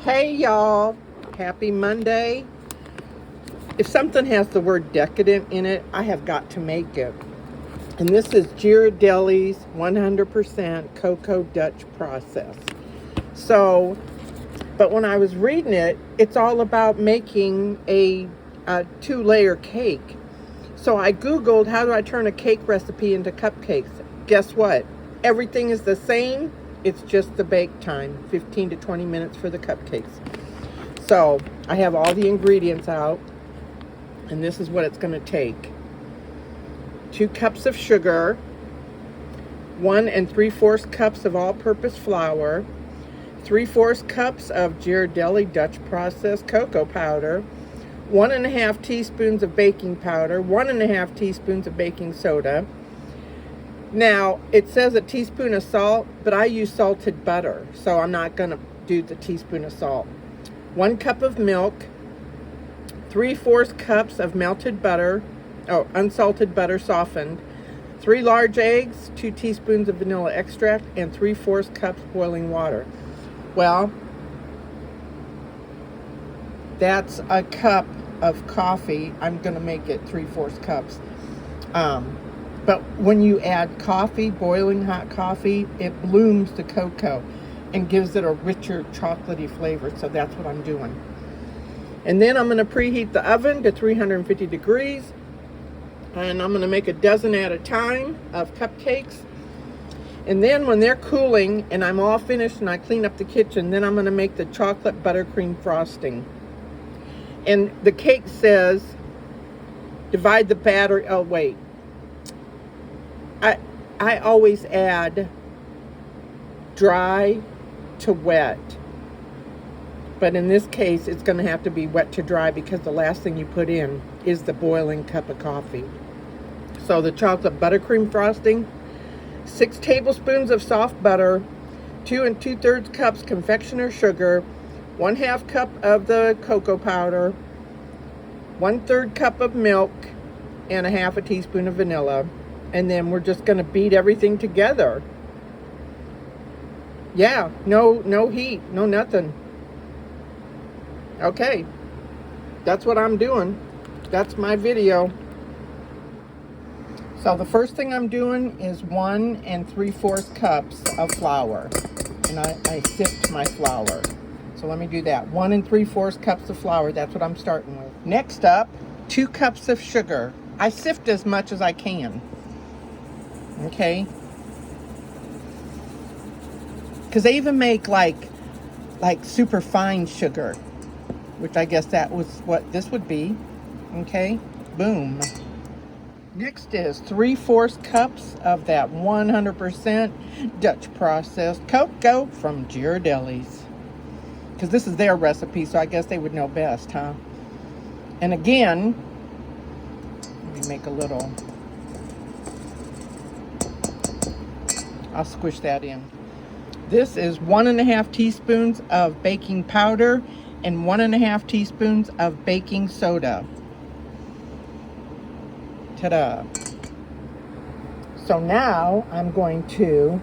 Hey y'all, happy Monday. If something has the word decadent in it, I have got to make it. And this is Ghiradelli'S 100% cocoa Dutch process. So, but when I was reading it, it's all about making a 2-layer cake. So I Googled, how do I turn a cake recipe into cupcakes? Guess what? Everything is the same. It's just the bake time, 15 to 20 minutes for the cupcakes. So I have all the ingredients out, and this is what it's going to take. 2 cups of sugar, 1 3/4 cups of all-purpose flour, 3/4 cups of Ghiradelli Dutch processed cocoa powder, 1 1/2 teaspoons of baking powder, 1 1/2 teaspoons of baking soda. Now, it says a teaspoon of salt, but I use salted butter, so I'm not going to do the teaspoon of salt. 1 cup of milk, 3/4 cups of melted butter, unsalted butter softened, 3 large eggs, 2 teaspoons of vanilla extract, and 3/4 cups boiling water. Well, that's a cup of coffee. I'm going to make it 3/4 cups. But when you add coffee, boiling hot coffee, it blooms the cocoa and gives it a richer chocolatey flavor. So that's what I'm doing. And then I'm going to preheat the oven to 350 degrees. And I'm going to make a dozen at a time of cupcakes. And then when they're cooling and I'm all finished and I clean up the kitchen, then I'm going to make the chocolate buttercream frosting. And the cake says, divide the batter. Oh, wait. I always add dry to wet. But in this case, it's going to have to be wet to dry because the last thing you put in is the boiling cup of coffee. So the chocolate buttercream frosting, 6 tablespoons of soft butter, 2 2/3 cups confectioner sugar, 1/2 cup of the cocoa powder, 1/3 cup of milk, and 1/2 teaspoon of vanilla. And then we're just going to beat everything together. Yeah, no heat, no nothing. Okay, that's what I'm doing. That's my video. So the first thing I'm doing is 1 3/4 cups of flour. And I sift my flour. So let me do that. 1 3/4 cups of flour. That's what I'm starting with. Next up, 2 cups of sugar. I sift as much as I can. Okay? Because they even make like super fine sugar, which I guess that was what this would be. Okay? Boom. Next is 3/4 cups of that 100% Dutch processed cocoa from Ghiradelli'S. Because this is their recipe, so I guess they would know best, huh? And again, let me make a little, I'll squish that in. This is 1 1/2 teaspoons of baking powder and 1 1/2 teaspoons of baking soda. Ta-da. So now I'm going to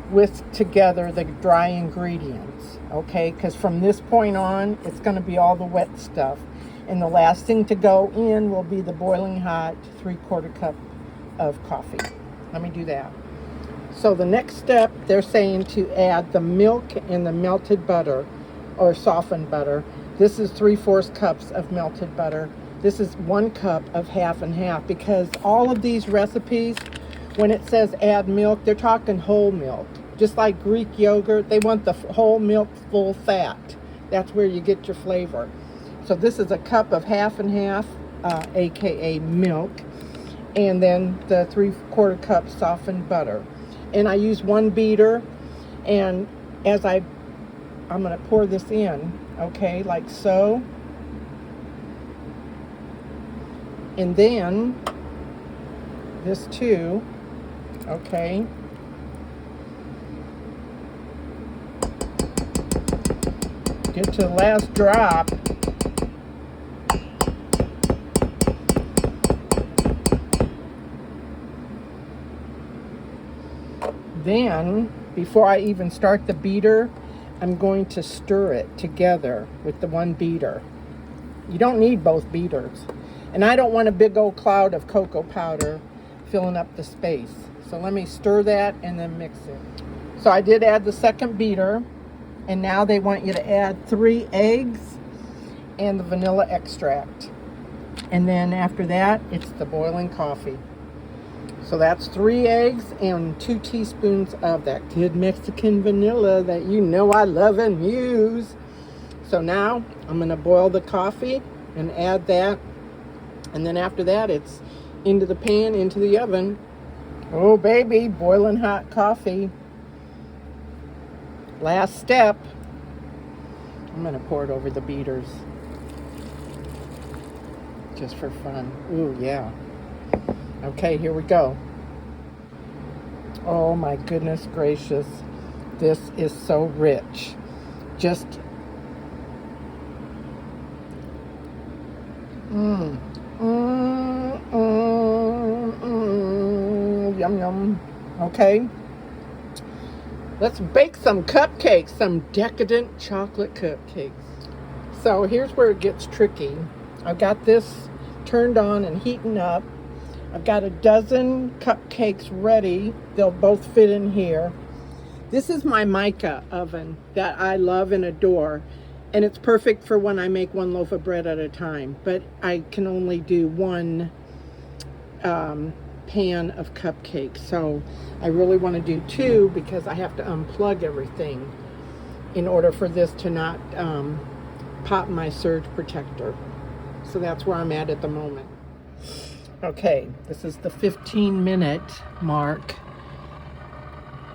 whisk together the dry ingredients, okay? Because from this point on, it's going to be all the wet stuff. And the last thing to go in will be the boiling hot 3/4 cup of coffee. Let me do that. So the next step, they're saying to add the milk and the melted butter or softened butter. This is 3/4 cups of melted butter. This is 1 cup of half and half, because all of these recipes, when it says add milk, they're talking whole milk. Just like Greek yogurt, they want the whole milk full fat. That's where you get your flavor. So this is a cup of half and half, aka milk, and then the 3/4 cup softened butter. And I use 1 beater, and as I'm going to pour this in, okay, like so. And then this too, okay. Get to the last drop. Then, before I even start the beater, I'm going to stir it together with the one beater. You don't need both beaters. And I don't want a big old cloud of cocoa powder filling up the space. So let me stir that and then mix it. So I did add the second beater, and now they want you to add 3 eggs and the vanilla extract. And then after that, it's the boiling coffee. So that's 3 eggs and 2 teaspoons of that good Mexican vanilla that you know I love and use. So now I'm going to boil the coffee and add that. And then after that, it's into the pan, into the oven. Oh, baby, boiling hot coffee. Last step. I'm going to pour it over the beaters. Just for fun. Ooh, yeah. Okay, here we go. Oh my goodness gracious. This is so rich. Just yum yum. Okay. Let's bake some cupcakes, some decadent chocolate cupcakes. So here's where it gets tricky. I've got this turned on and heating up. I've got a dozen cupcakes ready. They'll both fit in here. This is my mica oven that I love and adore. And it's perfect for when I make 1 loaf of bread at a time. But I can only do 1 pan of cupcakes. So I really want to do 2 because I have to unplug everything in order for this to not pop my surge protector. So that's where I'm at the moment. Okay, this is the 15-minute mark.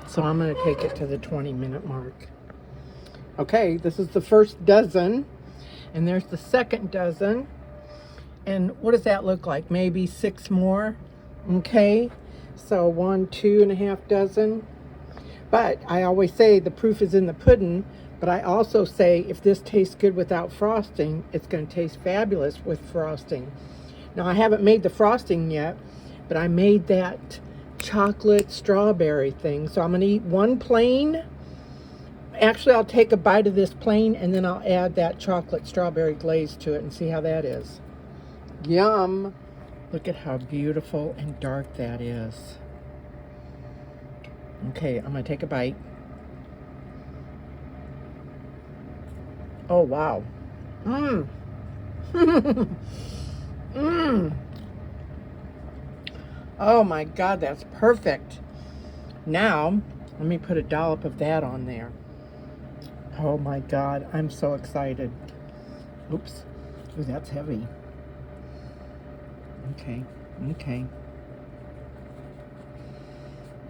So I'm going to take it to the 20-minute mark. Okay, this is the first dozen. And there's the second dozen. And what does that look like? Maybe 6 more. Okay, so 1, 2.5 dozen. But I always say the proof is in the pudding. But I also say if this tastes good without frosting, it's going to taste fabulous with frosting. Now, I haven't made the frosting yet, but I made that chocolate strawberry thing. So I'm going to eat 1 plain. Actually, I'll take a bite of this plain, and then I'll add that chocolate strawberry glaze to it and see how that is. Yum! Look at how beautiful and dark that is. Okay, I'm going to take a bite. Oh, wow. Mmm. Mmm. Oh my God, that's perfect. Now, let me put a dollop of that on there. Oh my God, I'm so excited. Oops. Ooh, that's heavy. Okay, okay.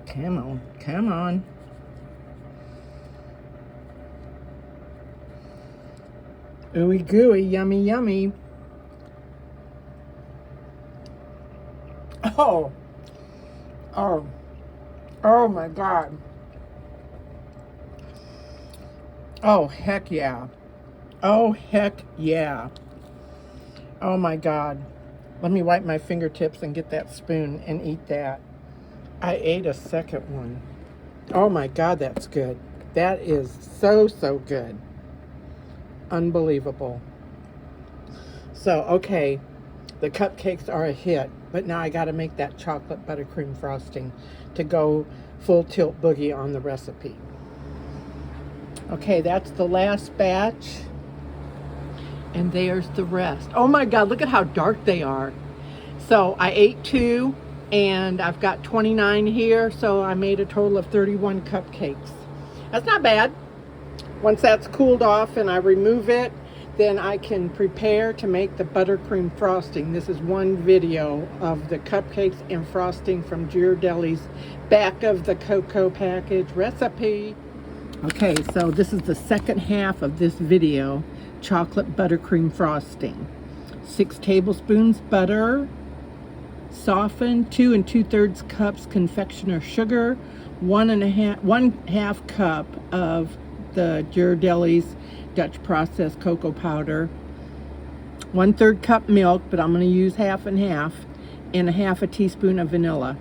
Come on, come on. Ooey gooey, yummy, yummy. Oh, oh, oh my God. Oh, heck yeah. Oh, heck yeah. Oh my God. Let me wipe my fingertips and get that spoon and eat that. I ate a second one. Oh my God, that's good. That is so, so good. Unbelievable. So, okay, the cupcakes are a hit, but now I got to make that chocolate buttercream frosting to go full tilt boogie on the recipe. Okay, that's the last batch, and there's the rest. Oh my God, look at how dark they are. So I ate 2, and I've got 29 here, so I made a total of 31 cupcakes. That's not bad. Once that's cooled off and I remove it, then I can prepare to make the buttercream frosting. This is one video of the cupcakes and frosting from Ghiradelli'S back of the cocoa package recipe. Okay, so this is the second half of this video, chocolate buttercream frosting. 6 tablespoons butter, softened 2 2/3 cups confectioner sugar, 1/2 cup of the Ghiradelli'S Dutch processed cocoa powder, 1/3 cup milk, but I'm going to use half and half, and 1/2 teaspoon of vanilla.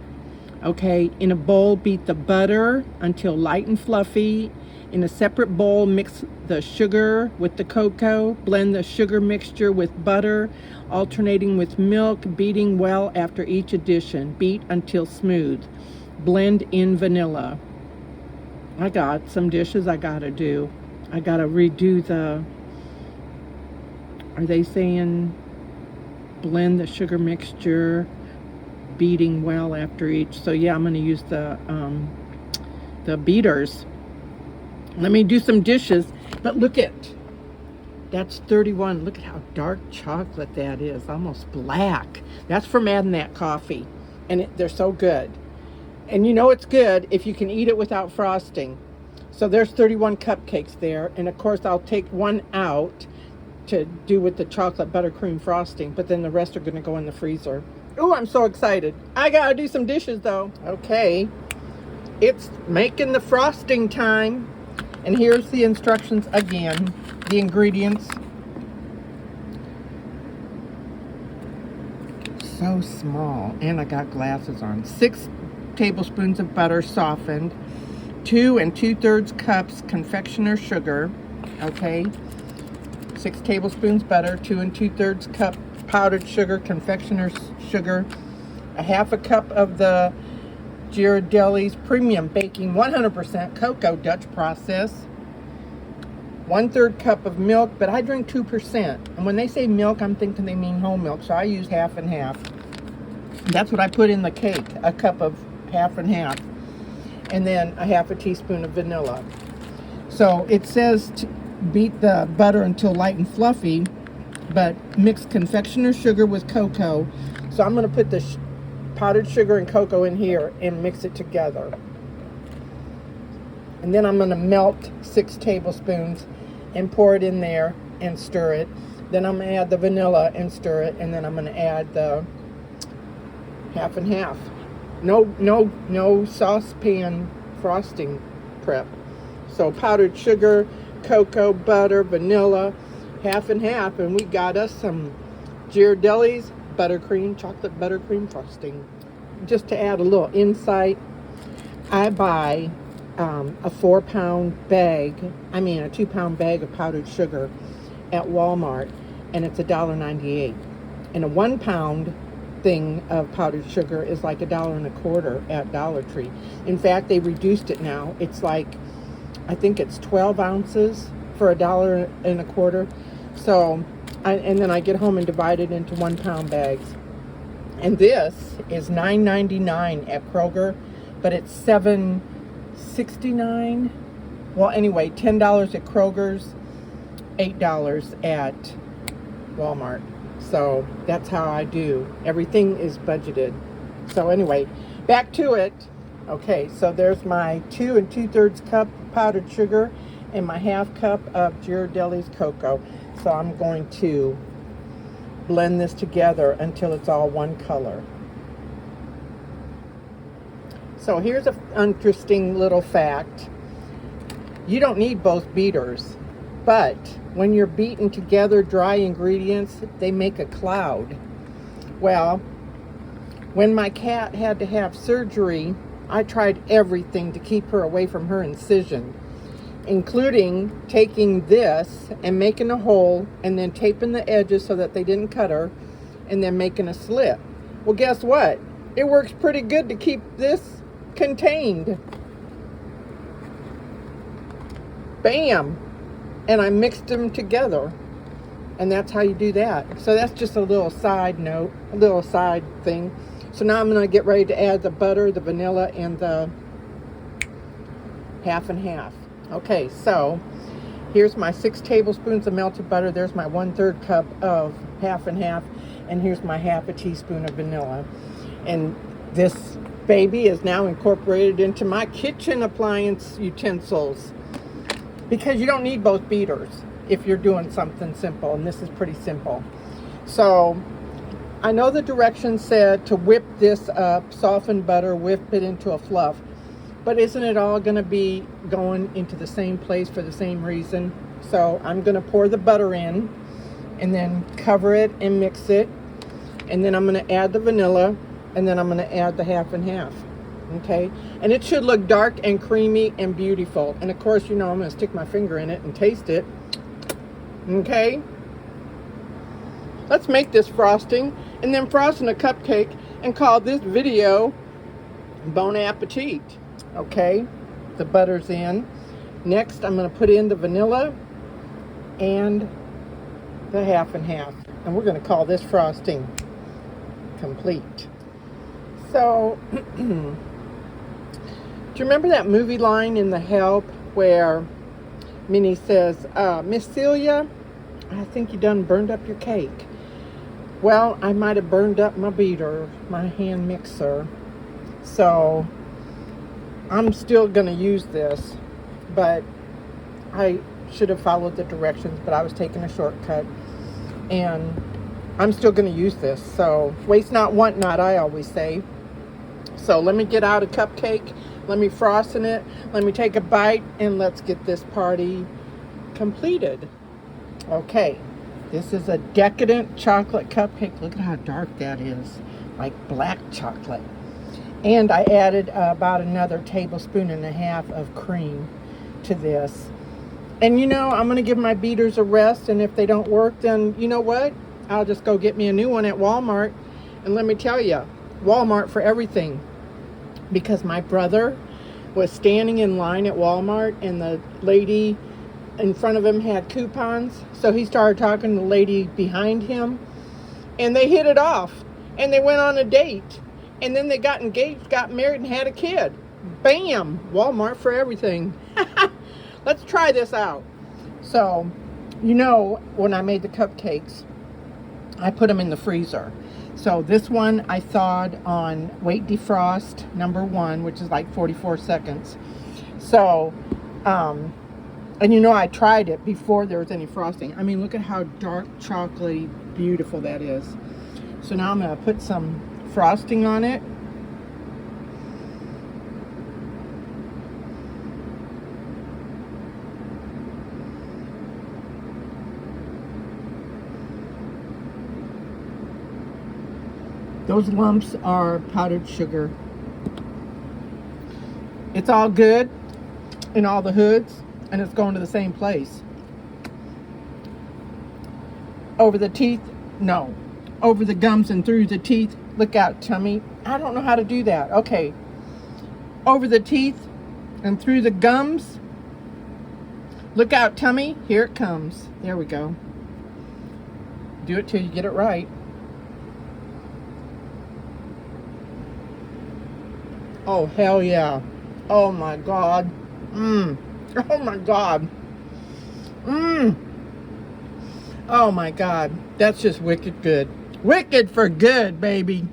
Okay, in a bowl, beat the butter until light and fluffy, In a separate bowl, mix the sugar with the cocoa. Blend the sugar mixture with butter, alternating with milk, beating well after each addition. Beat until smooth. Blend in vanilla. I got some dishes I gotta do. I gotta redo the, are they saying blend the sugar mixture, beating well after each? So yeah, I'm gonna use the beaters. Let me do some dishes. But look at, that's 31. Look at how dark chocolate that is, almost black. That's from adding that coffee, and they're so good. And you know it's good if you can eat it without frosting. So there's 31 cupcakes there, and of course I'll take one out to do with the chocolate buttercream frosting, but then the rest are going to go in the freezer. Oh, I'm so excited. I gotta do some dishes though. Okay, it's making the frosting time. And here's the instructions again, the ingredients. So small, and I got glasses on. 6 tablespoons of butter softened, 2 2/3 cups confectioner sugar, okay, 6 tablespoons butter, 2 2/3 cup powdered sugar, confectioner's sugar, a half a cup of the Ghiradelli'S premium baking 100% cocoa Dutch process, 1/3 cup of milk, but I drink 2%. And when they say milk, I'm thinking they mean whole milk, so I use half and half. That's what I put in the cake, a cup of half and half. And then a half a teaspoon of vanilla. So it says to beat the butter until light and fluffy, but mix confectioner's sugar with cocoa. So I'm going to put the powdered sugar and cocoa in here and mix it together. And then I'm going to melt 6 tablespoons and pour it in there and stir it. Then I'm going to add the vanilla and stir it, and then I'm going to add the half and half. No saucepan frosting prep. So powdered sugar, cocoa, butter, vanilla, half and half, and we got us some Ghiradelli'S buttercream, chocolate buttercream frosting. Just to add a little insight, I buy a 4-pound bag, a 2-pound bag of powdered sugar at Walmart, and it's $1.98. And a 1-pound thing of powdered sugar is like $1.25 at Dollar Tree. In fact, they reduced it now. It's like, I think it's 12 ounces for $1.25. So, and then I get home and divide it into 1-pound bags. And this is $9.99 at Kroger, but it's $7.69. Well, anyway, $10 at Kroger's, $8 at Walmart. So that's how I do. Everything is budgeted. So anyway, back to it. Okay, so there's my 2 2/3 cup powdered sugar and my half cup of Ghiradelli'S cocoa. So I'm going to blend this together until it's all one color. So here's an interesting little fact. You don't need both beaters, but when you're beating together dry ingredients, they make a cloud. Well, when my cat had to have surgery, I tried everything to keep her away from her incision, including taking this and making a hole and then taping the edges so that they didn't cut her, and then making a slit. Well, guess what? It works pretty good to keep this contained. Bam! And I mixed them together, and that's how you do that. So that's just a little side note, a little side thing. So now I'm going to get ready to add the butter, the vanilla, and the half and half. Okay, so here's my 6 tablespoons of melted butter. There's my 1/3 cup of half and half, and here's my half a teaspoon of vanilla. And this baby is now incorporated into my kitchen appliance utensils, because you don't need both beaters if you're doing something simple, and this is pretty simple. So I know the directions said to whip this up, soften butter, whip it into a fluff, but isn't it all going to be going into the same place for the same reason? So I'm going to pour the butter in and then cover it and mix it, and then I'm going to add the vanilla, and then I'm going to add the half and half. Okay, and it should look dark and creamy and beautiful. And of course, you know, I'm going to stick my finger in it and taste it. Okay, let's make this frosting and then frosting a cupcake and call this video Bon Appetit. Okay, the butter's in. Next, I'm going to put in the vanilla and the half and half, and we're going to call this frosting complete. So do you remember that movie line in The Help where Minnie says, Miss Celia, I think you done burned up your cake? Well, I might have burned up my beater, my hand mixer. So I'm still going to use this, but I should have followed the directions, but I was taking a shortcut, and I'm still going to use this. So waste not, want not, I always say. So let me get out a cupcake, let me frosten it, let me take a bite, and let's get this party completed. Okay, this is a Decadent chocolate cupcake. Look at how dark that is, like black chocolate. And I added about another tablespoon and a half of cream to this. And you know, I'm going to give my beaters a rest, and if they don't work, then you know what? I'll just go get me a new one at Walmart. And let me tell you, Walmart for everything. Because my brother was standing in line at Walmart, and the lady in front of him had coupons. So he started talking to the lady behind him, and they hit it off, and they went on a date, and then they got engaged, got married, and had a kid. Bam! Walmart for everything. Let's try this out. So, you know, when I made the cupcakes, I put them in the freezer. So this one I thawed on wait defrost #1, which is like 44 seconds. So, and you know, I tried it before there was any frosting. I mean, look at how dark chocolatey beautiful that is. So now I'm going to put some frosting on it. Those lumps are powdered sugar. It's all good in all the hoods, and it's going to the same place. Over the teeth, no. Over the gums and through the teeth, look out, tummy. I don't know how to do that. Okay. Over the teeth and through the gums, look out, tummy. Here it comes. There we go. Do it till you get it right. Oh, hell yeah. Oh, my God. Oh, my God. Oh, my God. That's just wicked good. Wicked for good, baby.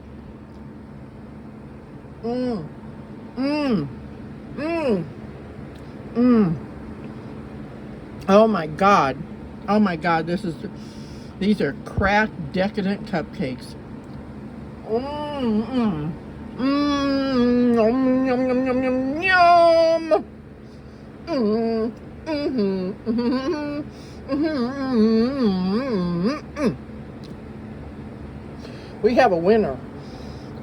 Oh, my God. Oh, my God. These are cracked Decadent cupcakes. Yum, yum, yum, yum, yum, yum. We have a winner.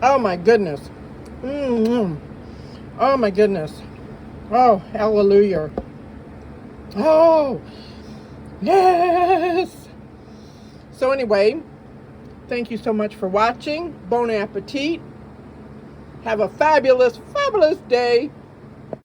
Oh my goodness. Oh my goodness. Oh, hallelujah. Oh, yes. So anyway, thank you so much for watching. Bon appetit. Have a fabulous, fabulous day.